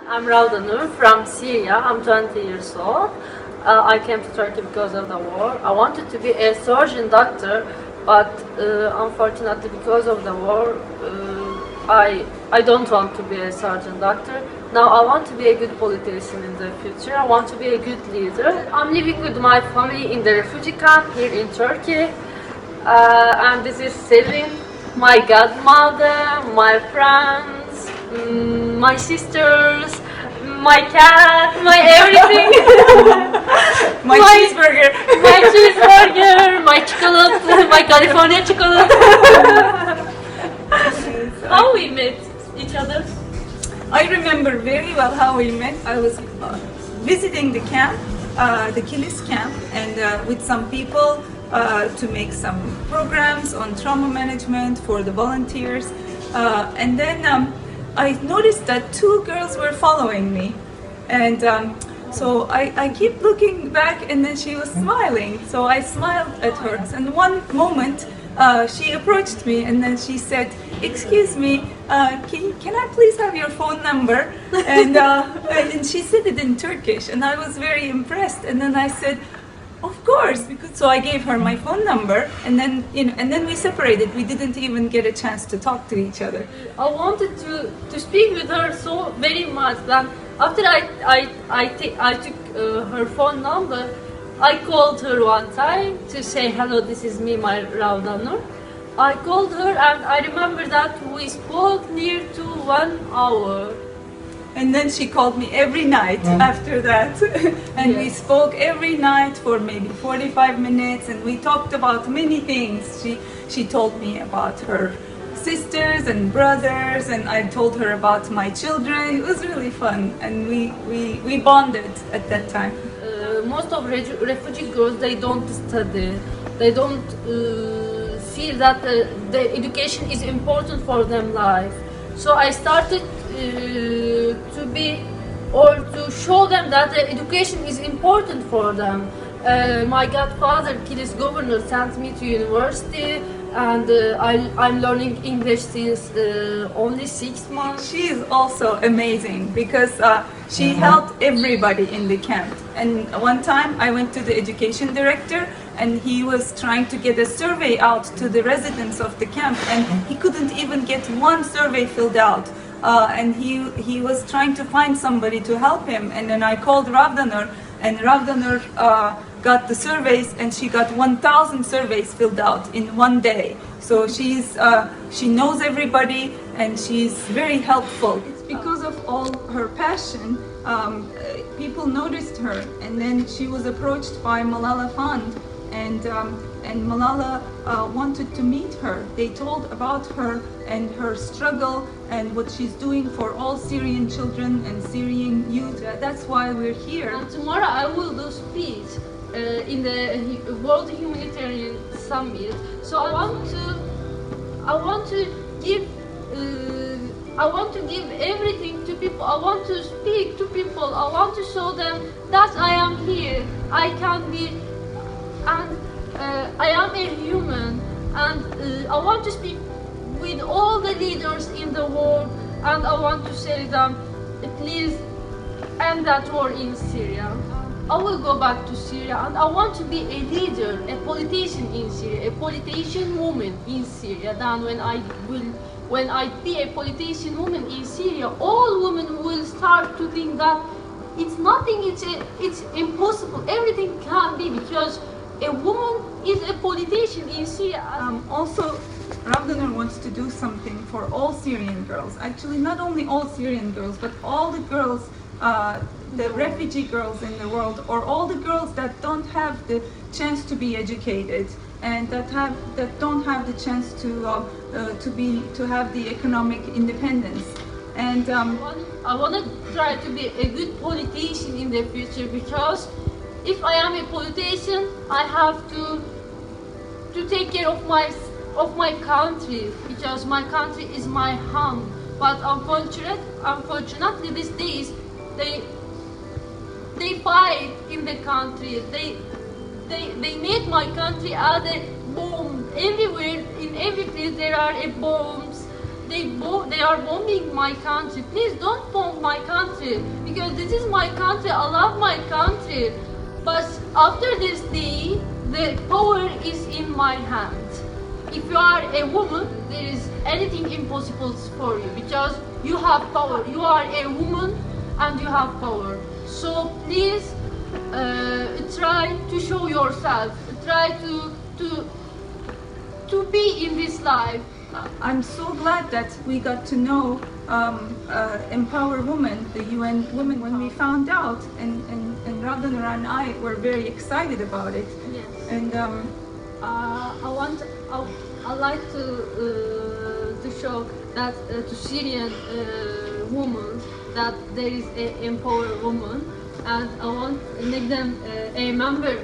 I'm Rawdanur from Syria. I'm 20 years old. I came to Turkey because of the war. I wanted to be a surgeon doctor, but unfortunately because of the war, I don't want to be a surgeon doctor. Now I want to be a good politician in the future. I want to be a good leader. I'm living with my family in the refugee camp here in Turkey. And this is Selin, my godmother, my friends, my sisters, my cat, my everything. My cheeseburger. My cheeseburger, my chocolate, my California chocolate. How we met each other? I remember very well how we met. I was visiting the camp, the Kilis camp, and with some people to make some programs on trauma management for the volunteers. And then I noticed that two girls were following me. And so I keep looking back, and then she was smiling. So I smiled at her. And one moment she approached me, and then she said, "Excuse me, can I please have your phone number?" And she said it in Turkish, and I was very impressed. And then I said, "Of course," so I gave her my phone number, and then we separated. We didn't even get a chance to talk to each other. I wanted to speak with her so very much that after I took her phone number, I called her one time to say hello. This is me, my Rawdanur. I called her, and I remember that we spoke near to 1 hour. And then she called me every night after that. And we spoke every night for maybe 45 minutes, and we talked about many things. She told me about her sisters and brothers, and I told her about my children. It was really fun, and we bonded at that time. Most of refugee girls, they don't study. They don't feel that the education is important for them life. So I started to show them that the education is important for them. My godfather, Kilis governor, sent me to university, and I'm learning English since only 6 months. She is also amazing because she helped everybody in the camp. And one time I went to the education director, and he was trying to get a survey out to the residents of the camp, and he couldn't even get one survey filled out. And he was trying to find somebody to help him. And then I called Rawdanur, and Rawdanur got the surveys, and she got 1,000 surveys filled out in one day. So she knows everybody, and she's very helpful. It's because of all her passion, people noticed her, and then she was approached by Malala Fund, and Malala wanted to meet her. They told about her and her struggle and what she's doing for all Syrian children and Syrian youth. That's why we're here. And tomorrow I will do speech in the World Humanitarian Summit. So I want to give everything to people. I want to speak to people. I want to show them that I am here. I can be, and I am a human, and I want to speak with all the leaders in the world, and I want to say them, please end that war in Syria. I will go back to Syria, and I want to be a leader, a politician in Syria, a politician woman in Syria. Then when I be a politician woman in Syria, all women will start to think that it's nothing, it's impossible, everything can be, because a woman is a politician in Syria. Also, Rawdanur wants to do something for all Syrian girls. Actually, not only all Syrian girls, but all the girls, the refugee girls in the world, or all the girls that don't have the chance to be educated, and that don't have the chance to have the economic independence. And I want to try to be a good politician in the future, because if I am a politician, I have to take care of my country, because my country is my home. But unfortunately these days they fight in the country. They make my country as a bomb. Everywhere, in every place there are bombs, they are bombing my country. Please don't bomb my country because this is my country. I love my country. But after this day, the power is in my hand. If you are a woman, there is anything impossible for you because you have power. You are a woman and you have power. So please try to show yourself. Try to be in this life. I'm so glad that we got to know Empower Women, the UN Women, when we found out, and Rawdanur and I were very excited about it. Yes. And I like to show that to Syrian women that there is a empowered woman, and I want to make them a member.